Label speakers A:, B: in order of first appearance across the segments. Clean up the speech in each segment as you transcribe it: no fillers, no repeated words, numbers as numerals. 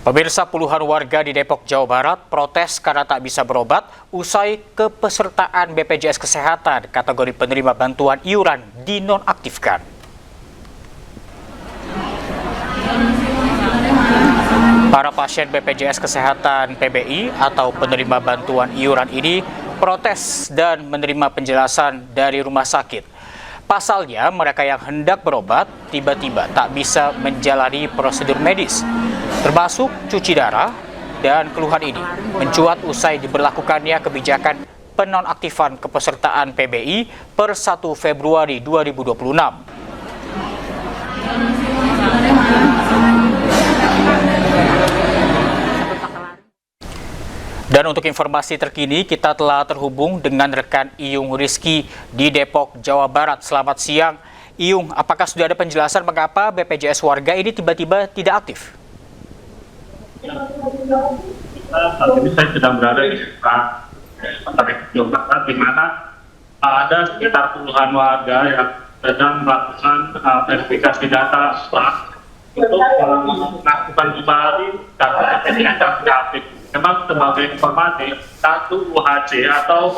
A: Pemirsa, puluhan warga di Depok, Jawa Barat protes karena tak bisa berobat usai kepesertaan BPJS Kesehatan kategori penerima bantuan iuran dinonaktifkan. Para pasien BPJS Kesehatan PBI atau penerima bantuan iuran ini protes dan menerima penjelasan dari rumah sakit. Pasalnya, mereka yang hendak berobat tiba-tiba tak bisa menjalani prosedur medis, termasuk cuci darah, dan keluhan ini mencuat usai diberlakukannya kebijakan penonaktifan kepesertaan PBI per 1 Februari 2026. Dan untuk informasi terkini, kita telah terhubung dengan rekan Iyung Rizky di Depok, Jawa Barat. Selamat siang, Iyung. Apakah sudah ada penjelasan mengapa BPJS warga ini tiba-tiba tidak aktif?
B: Saat ini saya sedang berada di Jawa Barat, di mana ada sekitar puluhan warga yang sedang melakukan verifikasi data untuk melakukan kembali data BPJS yang tidak aktif. Memang sebagai informasi, satu UHC atau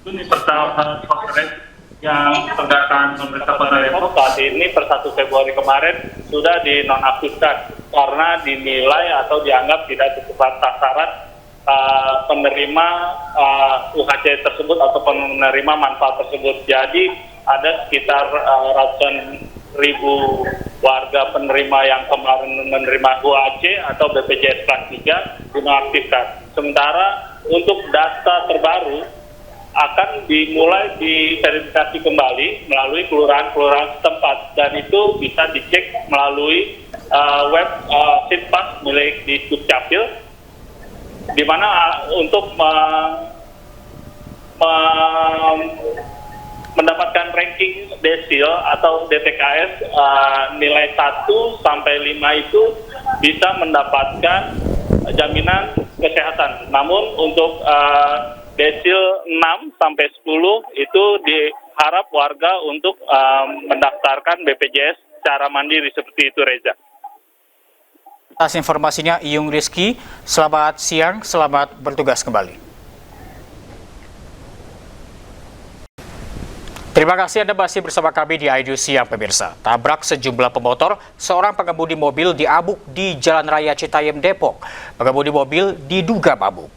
B: Universal Health Coverage yang diselenggarakan pemerintah Kota Depok saat ini per 1 Februari kemarin sudah dinonaktifkan karena dinilai atau dianggap tidak tepat sasaran penerima UHC tersebut atau penerima manfaat tersebut. Jadi ada sekitar ratusan ribu warga penerima yang kemarin menerima UHC atau BPJS kelas 3 dinonaktifkan. Sementara untuk data terbaru akan dimulai diverifikasi kembali melalui kelurahan-kelurahan setempat, dan itu bisa dicek melalui web Sitpas milik di Dukcapil, di mana untuk mendapatkan ranking desil atau DTKS nilai 1 sampai 5 itu bisa mendapatkan jaminan kesehatan. Namun untuk desil 6 sampai 10 itu diharap warga untuk mendaftarkan BPJS secara mandiri seperti itu, Reza.
A: Atas informasinya, Iyung Rizky, selamat siang, selamat bertugas kembali. Terima kasih Anda masih bersama kami di IDU Siang, pemirsa. Tabrak sejumlah pemotor, seorang pengemudi mobil diabuk di Jalan Raya Citayam, Depok. Pengemudi mobil diduga mabuk.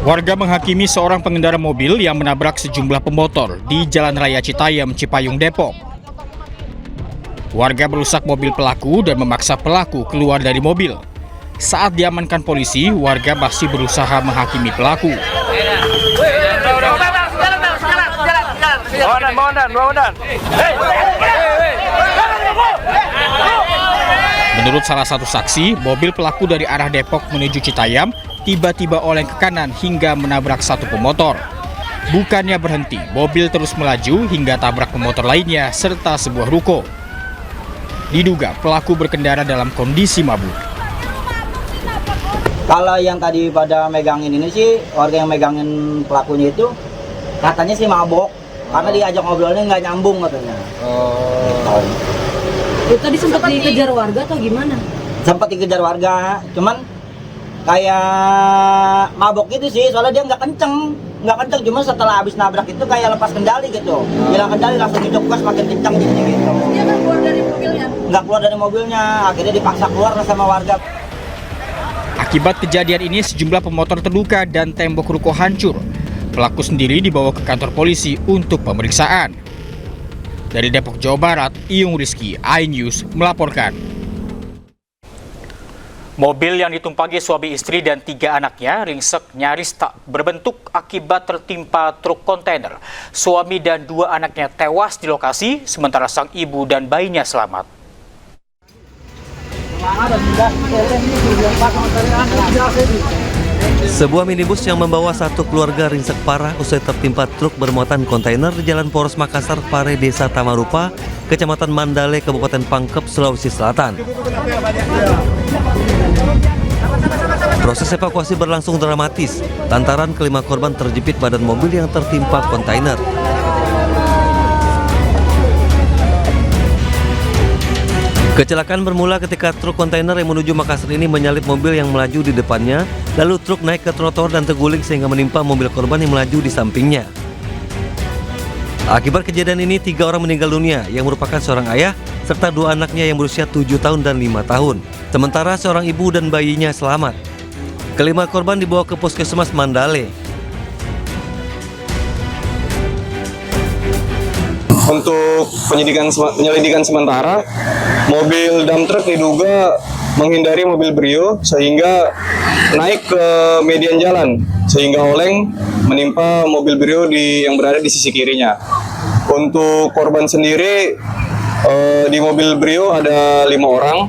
A: Warga menghakimi seorang pengendara mobil yang menabrak sejumlah pemotor di Jalan Raya Citayam, Cipayung, Depok. Warga merusak mobil pelaku dan memaksa pelaku keluar dari mobil. Saat diamankan polisi, warga masih berusaha menghakimi pelaku. Menurut salah satu saksi, mobil pelaku dari arah Depok menuju Citayam tiba-tiba oleng ke kanan hingga menabrak satu pemotor. Bukannya berhenti, mobil terus melaju hingga tabrak pemotor lainnya serta sebuah ruko. Diduga pelaku berkendara dalam kondisi mabuk.
C: Kalau yang tadi pada megangin ini sih, warga yang megangin pelakunya itu katanya sih mabok, karena diajak ngobrolnya nggak nyambung katanya.
D: Itu tadi sempat dikejar warga atau gimana?
C: Sempat dikejar warga, cuman kayak mabok gitu sih, soalnya dia nggak kenceng, cuma setelah habis nabrak itu kayak lepas kendali gitu. Hilang kendali langsung hidup gas makin kenceng gitu.
D: Dia nggak keluar dari mobilnya? Nggak
C: keluar dari mobilnya, akhirnya dipaksa keluar sama warga.
A: Akibat kejadian ini sejumlah pemotor terluka dan tembok ruko hancur. Pelaku sendiri dibawa ke kantor polisi untuk pemeriksaan. Dari Depok, Jawa Barat, Iyung Rizky, iNews melaporkan. Mobil yang ditumpangi suami istri dan 3 anaknya ringsek nyaris tak berbentuk akibat tertimpa truk kontainer. Suami dan 2 anaknya tewas di lokasi, sementara sang ibu dan bayinya selamat.
E: Sebuah minibus yang membawa satu keluarga ringsek parah usai tertimpa truk bermuatan kontainer di Jalan Poros Makassar, Pare, Desa Tamarupa, Kecamatan Mandale, Kabupaten Pangkep, Sulawesi Selatan. Proses evakuasi berlangsung dramatis lantaran kelima korban terjepit badan mobil yang tertimpa kontainer. Kecelakaan bermula ketika truk kontainer yang menuju Makassar ini menyalip mobil yang melaju di depannya, lalu truk naik ke trotoar dan terguling sehingga menimpa mobil korban yang melaju di sampingnya. Akibat kejadian ini, 3 orang meninggal dunia yang merupakan seorang ayah serta 2 anaknya yang berusia 7 tahun dan 5 tahun. Sementara seorang ibu dan bayinya selamat. Kelima korban dibawa ke Puskesmas Mandale.
F: Untuk penyelidikan sementara, mobil dump truck diduga menghindari mobil Brio sehingga naik ke median jalan sehingga oleng menimpa mobil Brio yang berada di sisi kirinya. Untuk korban sendiri di mobil Brio ada 5 orang.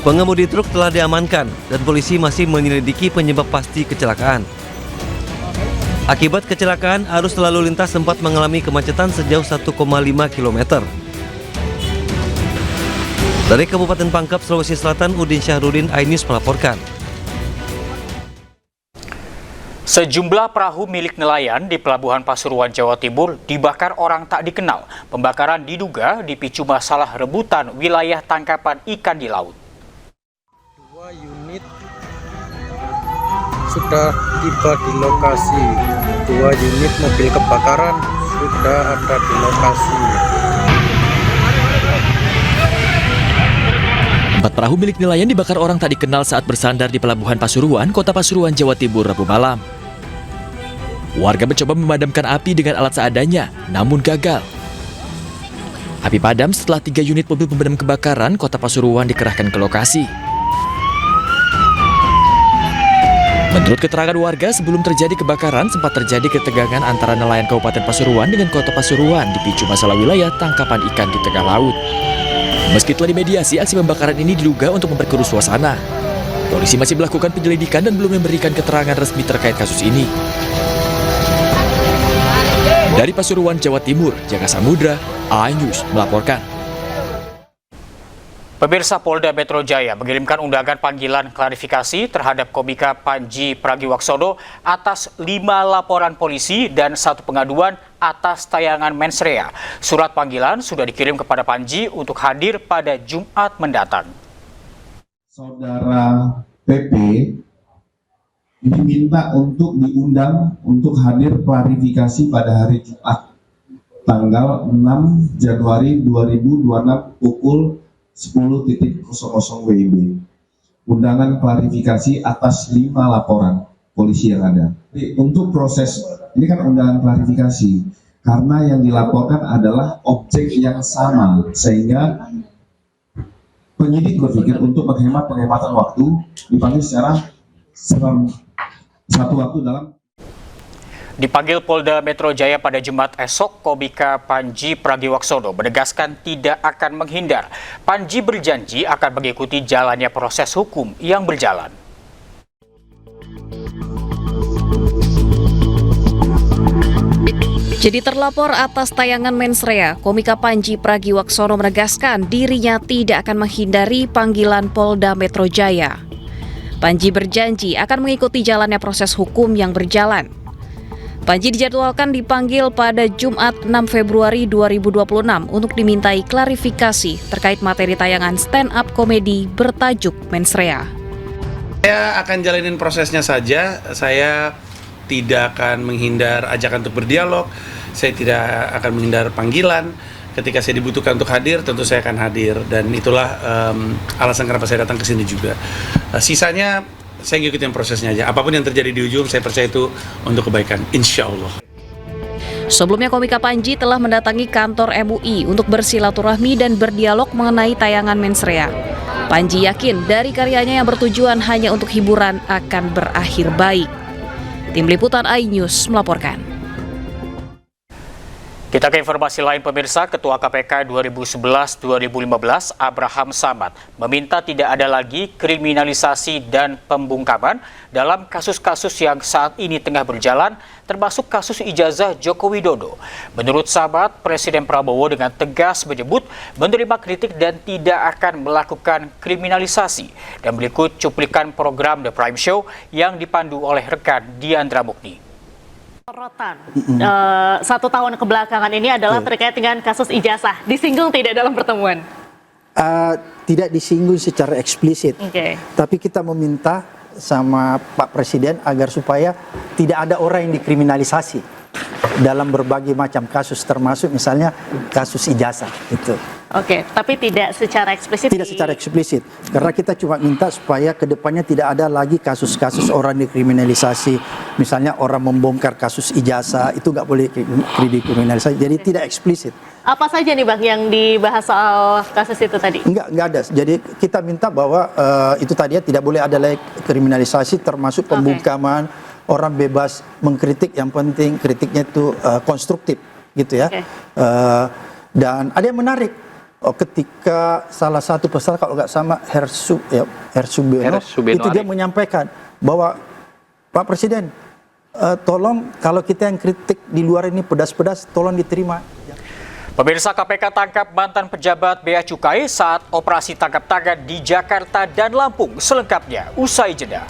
E: Pengemudi truk telah diamankan dan polisi masih menyelidiki penyebab pasti kecelakaan. Akibat kecelakaan, arus lalu lintas sempat mengalami kemacetan sejauh 1,5 km. Dari Kabupaten Pangkep, Sulawesi Selatan, Udin Syahrudin, iNews melaporkan.
A: Sejumlah perahu milik nelayan di Pelabuhan Pasuruan, Jawa Timur dibakar orang tak dikenal. Pembakaran diduga dipicu masalah rebutan wilayah tangkapan ikan di laut.
G: 2 unit sudah tiba di lokasi. 2 unit mobil kebakaran sudah ada di lokasi.
H: 4 perahu milik nelayan dibakar orang tak dikenal saat bersandar di Pelabuhan Pasuruan, Kota Pasuruan, Jawa Timur, Rabu malam. Warga mencoba memadamkan api dengan alat seadanya, namun gagal. Api padam setelah 3 unit mobil pemadam kebakaran Kota Pasuruan dikerahkan ke lokasi. Menurut keterangan warga, sebelum terjadi kebakaran, sempat terjadi ketegangan antara nelayan Kabupaten Pasuruan dengan Kota Pasuruan dipicu masalah wilayah tangkapan ikan di tengah laut. Meski telah dimediasi, aksi pembakaran ini diduga untuk memperkeruh suasana. Polisi masih melakukan penyelidikan dan belum memberikan keterangan resmi terkait kasus ini. Dari Pasuruan, Jawa Timur, Jaka Samudra, iNews melaporkan.
A: Pemirsa, Polda Metro Jaya mengirimkan undangan panggilan klarifikasi terhadap Komika Panji Pragiwaksono atas 5 laporan polisi dan 1 pengaduan atas tayangan mensrea. Surat panggilan sudah dikirim kepada Panji untuk hadir pada Jumat mendatang.
I: Saudara PP diminta untuk diundang untuk hadir klarifikasi pada hari Jumat tanggal 6 Januari 2026 pukul 10.00 WIB. Undangan klarifikasi atas 5 laporan polisi yang ada. Untuk proses, ini kan undangan klarifikasi, karena yang dilaporkan adalah objek yang sama, sehingga penyidik berpikir untuk penghematan waktu, dipanggil secara satu waktu dalam.
A: Dipanggil Polda Metro Jaya pada Jumat esok, Komika Panji Pragiwaksono menegaskan tidak akan menghindar. Panji berjanji akan mengikuti jalannya proses hukum yang berjalan.
J: Jadi terlapor atas tayangan mensrea, Komika Panji Pragiwaksono menegaskan dirinya tidak akan menghindari panggilan Polda Metro Jaya. Panji berjanji akan mengikuti jalannya proses hukum yang berjalan. Panji dijadwalkan dipanggil pada Jumat 6 Februari 2026 untuk dimintai klarifikasi terkait materi tayangan stand-up komedi bertajuk Mensrea.
K: Saya akan jalanin prosesnya saja, saya tidak akan menghindar ajakan untuk berdialog, saya tidak akan menghindar panggilan. Ketika saya dibutuhkan untuk hadir, tentu saya akan hadir, dan itulah alasan kenapa saya datang ke sini juga. Sisanya saya ngikutin prosesnya aja. Apapun yang terjadi di ujung, saya percaya itu untuk kebaikan, insya Allah.
J: Sebelumnya, Komika Panji telah mendatangi kantor MUI untuk bersilaturahmi dan berdialog mengenai tayangan mensrea. Panji yakin dari karyanya yang bertujuan hanya untuk hiburan akan berakhir baik. Tim Liputan iNews melaporkan.
A: Kita ke informasi lain, pemirsa. Ketua KPK 2011-2015 Abraham Samad meminta tidak ada lagi kriminalisasi dan pembungkaman dalam kasus-kasus yang saat ini tengah berjalan, termasuk kasus ijazah Joko Widodo. Menurut Samad, Presiden Prabowo dengan tegas menyebut menerima kritik dan tidak akan melakukan kriminalisasi. Dan berikut cuplikan program The Prime Show yang dipandu oleh rekan Diandra Mukni.
L: Sorotan 1 tahun kebelakangan ini adalah terkait dengan kasus ijazah. Disinggung tidak dalam pertemuan?
M: Tidak disinggung secara eksplisit, tapi kita meminta sama Pak Presiden agar supaya tidak ada orang yang dikriminalisasi dalam berbagai macam kasus, termasuk misalnya kasus ijazah itu.
L: Tapi tidak secara eksplisit?
M: Tidak secara eksplisit, karena kita cuma minta supaya kedepannya tidak ada lagi kasus-kasus orang dikriminalisasi. Misalnya orang membongkar kasus ijazah, itu nggak boleh dikriminalisasi, jadi tidak eksplisit.
L: Apa saja nih Bang yang dibahas soal kasus itu tadi?
M: Enggak ada. Jadi kita minta bahwa itu tadi tidak boleh ada lagi kriminalisasi, termasuk pembungkaman, orang bebas mengkritik, yang penting kritiknya itu konstruktif gitu ya. Dan ada yang menarik, ketika salah satu peserta, kalau nggak sama Hersubiono, itu dia menyampaikan bahwa Pak Presiden, tolong kalau kita yang kritik di luar ini pedas-pedas, tolong diterima.
A: Pemirsa, KPK tangkap mantan pejabat Bea Cukai saat operasi tangkap tangan di Jakarta dan Lampung. Selengkapnya usai jeda.